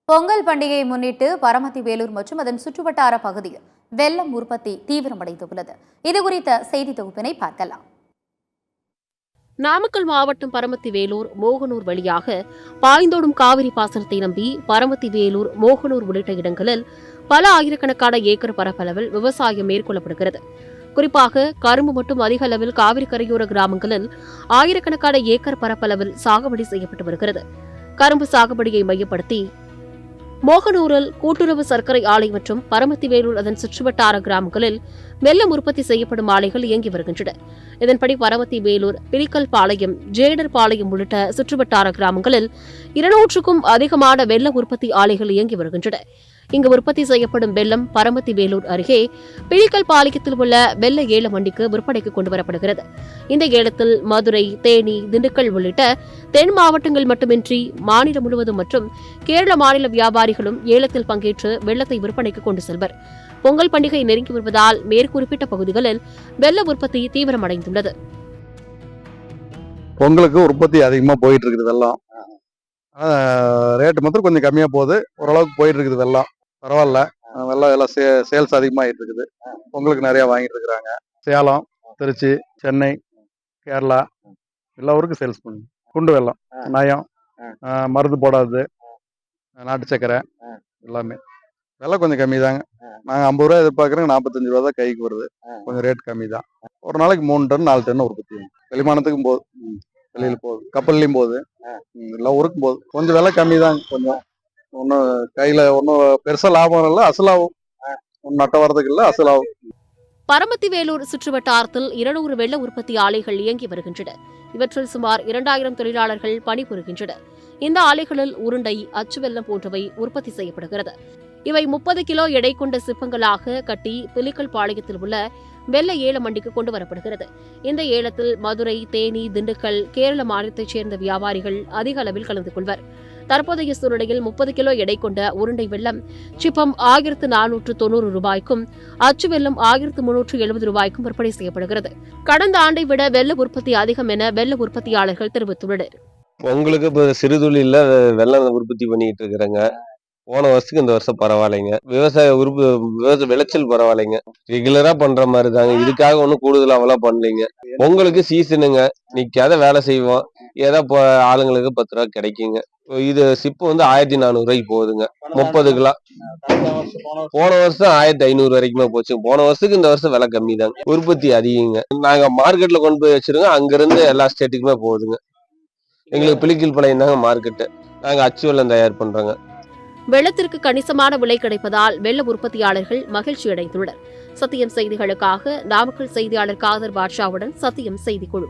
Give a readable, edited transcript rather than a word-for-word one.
பொங்கல் பண்டிகையை முன்னிட்டு பரமத்தி வேலூர் மற்றும் அதன் சுற்றுவட்டார பகுதியில் வெள்ளம் உற்பத்தி தீவிரமடைந்துள்ளது. இதுகுறித்த செய்தி தொகுப்பினை பார்க்கலாம். நாமக்கல் மாவட்டம் பரமத்தி வேலூர் மோகனூர் வழியாக பாய்ந்தோடும் காவிரி பாசனத்தை நம்பி பரமத்தி வேலூர் மோகனூர் உள்ளிட்ட இடங்களில் பல ஆயிரக்கணக்கான ஏக்கர் பரப்பளவில் விவசாயம் மேற்கொள்ளப்படுகிறது. குறிப்பாக கரும்பு மட்டும் அதிக அளவில் காவிரி கரையோர கிராமங்களில் ஆயிரக்கணக்கான ஏக்கர் பரப்பளவில் சாகுபடி செய்யப்பட்டு வருகிறது. கரும்பு சாகுபடியை மையப்படுத்தி மோகனூரில் கூட்டுறவு சர்க்கரை ஆலை மற்றும் பரமத்தி வேலூர் அதன் சுற்றுவட்டார கிராமங்களில் வெல்லம் உற்பத்தி செய்யப்படும் ஆலைகள் இயங்கி வருகின்றன. இதன்படி பரமத்தி வேலூர், பிலிக்கல் பாளையம், ஜேடர் பாளையம் உள்ளிட்ட சுற்றுவட்டார கிராமங்களில் 200க்கும் அதிகமான வெள்ள உற்பத்தி ஆலைகள் இயங்கி வருகின்றன. இங்கு உற்பத்தி செய்யப்படும் வெல்லம் பரமத்தி வேலூர் அருகே பிலிக்கல் பாளையத்தில் உள்ள வெள்ள ஏல மண்டிக்கு விற்பனைக்கு கொண்டுவரப்படுகிறது. இந்த ஏலத்தில் மதுரை, தேனி, திண்டுக்கல் உள்ளிட்ட தென் மாவட்டங்கள் மட்டுமின்றி மாநிலம் முழுவதும் மற்றும் கேரள மாநில வியாபாரிகளும் ஏலத்தில் பங்கேற்று வெள்ளத்தை விற்பனைக்கு கொண்டு செல்வர். பொங்கல் பண்டிகை நெருங்கி வருவதால் மேற்குறிப்பிட்ட பகுதிகளில் வெள்ள உற்பத்தி தீவிரமடைந்துள்ளது. பொங்கலுக்கு உற்பத்தி அதிகமாக போயிட்டு இருக்குது. வெள்ளம் ரேட்டு மாத்திரம் கொஞ்சம் கம்மியாக போகுது. ஓரளவுக்கு போயிட்டு இருக்குது. வெள்ளம் பரவாயில்ல. வெள்ளம் எல்லாம் சேல்ஸ் அதிகமாகிட்டு இருக்குது. பொங்கலுக்கு நிறையா வாங்கிட்டு இருக்கிறாங்க. சேலம், திருச்சி, சென்னை, கேரளா எல்லா ஊருக்கும் சேல்ஸ் பண்ணு. குண்டு வெள்ளம், நயம், மருந்து போடாது, நாட்டு சக்கரை எல்லாமே வெள்ளம் கொஞ்சம் கம்மி தாங்க. நாங்கள் 50 ரூபா எதிர்பார்க்குறோங்க, 45 ரூபா தான் கைக்கு வருது. கொஞ்சம் ரேட் கம்மி தான். ஒரு நாளைக்கு 3 டன் 4 டன் உற்பத்தி. வெளிமானத்துக்கும் போகுது, வெளியில் போகுது, கப்பல்லையும் போகுது, எல்லா ஊருக்கும் போகுது. கொஞ்சம் விலை கம்மி தாங்க. கொஞ்சம் ஒன்றும் கையில் ஒன்றும் பெருசாக லாபம் இல்லை, அசலாகும். ஒன்றும் நட்ட வரதுக்கு இல்லை, அசலாகும். பரமத்தி வேலூர் சுற்றுவட்டாரத்தில் 200 வெள்ள உற்பத்தி ஆலைகள் இயங்கி வருகின்றன. இவற்றில் சுமார் 2000 தொழிலாளர்கள் பணிபுரிகின்றனர். இந்த ஆலைகளில் உருண்டை, அச்சு வெல்லம் போன்றவை உற்பத்தி செய்யப்படுகிறது. இவை 30 கிலோ எடை கொண்ட சிப்பங்களாக கட்டி பிலிக்கல் பாளையத்தில் உள்ள வெள்ள ஏல மண்டிக்கு கொண்டு வரப்படுகிறது. இந்த ஏலத்தில் மதுரை, தேனி, திண்டுக்கல், கேரள மாநிலத்தைச் சேர்ந்த வியாபாரிகள் அதிக அளவில் கலந்து கொள்வர். தற்போதைய சூழ்நிலையில் 30 கிலோ எடை கொண்ட உருண்டை வெல்லம் சிப்பம் 1490 ரூபாய்க்கும், அச்சு வெல்லம் 1370 ரூபாய்க்கும் விற்பனை செய்யப்படுகிறது. கடந்த ஆண்டை விட வெள்ள உற்பத்தி அதிகம் என வெள்ள உற்பத்தியாளர்கள் தெரிவித்துள்ளனர். உங்களுக்கு இப்போ சிறுதுளியில் வெள்ளம் உற்பத்தி பண்ணிட்டு இருக்கிறாங்க. போன வருஷத்துக்கு இந்த வருஷம் பரவாயில்லைங்க. விவசாய விளைச்சல் பரவாயில்லைங்க. ரெகுலரா பண்ற மாதிரி தாங்க. இதுக்காக ஒன்றும் கூடுதல் அவ்வளோ பண்ணலைங்க. பொங்கலுக்கு சீசனுங்க, நிக்காத வேலை செய்வோம். ஏதோ ஆளுங்களுக்கு 10 ரூபா கிடைக்குங்க. இது சிப்பு 1400 ரூபாய்க்கு போகுதுங்க. 30 கிலோ. போன வருஷம் 1500 வரைக்குமே போச்சு. போன வருஷத்துக்கு இந்த வருஷம் விலை கம்மி தாங்க. உற்பத்தி அதிகங்க. நாங்க மார்க்கெட்ல கொண்டு போய் வச்சிருக்கோம். அங்கிருந்து எல்லா ஸ்டேட்டுக்குமே போகுதுங்க. எங்களுக்கு பிலிக்கல் பாளையம் தாங்க மார்க்கெட்டு. நாங்க அச்சு வெல்லம் தயார் பண்றோங்க. வெள்ளத்திற்கு கணிசமான விலை கிடைப்பதால் வெள்ள உற்பத்தியாளர்கள் மகிழ்ச்சி அடைந்துள்ளனர். சத்தியம் செய்திகளுக்காக நாமக்கல் செய்தியாளர் காதர் பாட்ஷாவுடன் சத்தியம் செய்திக்குழு.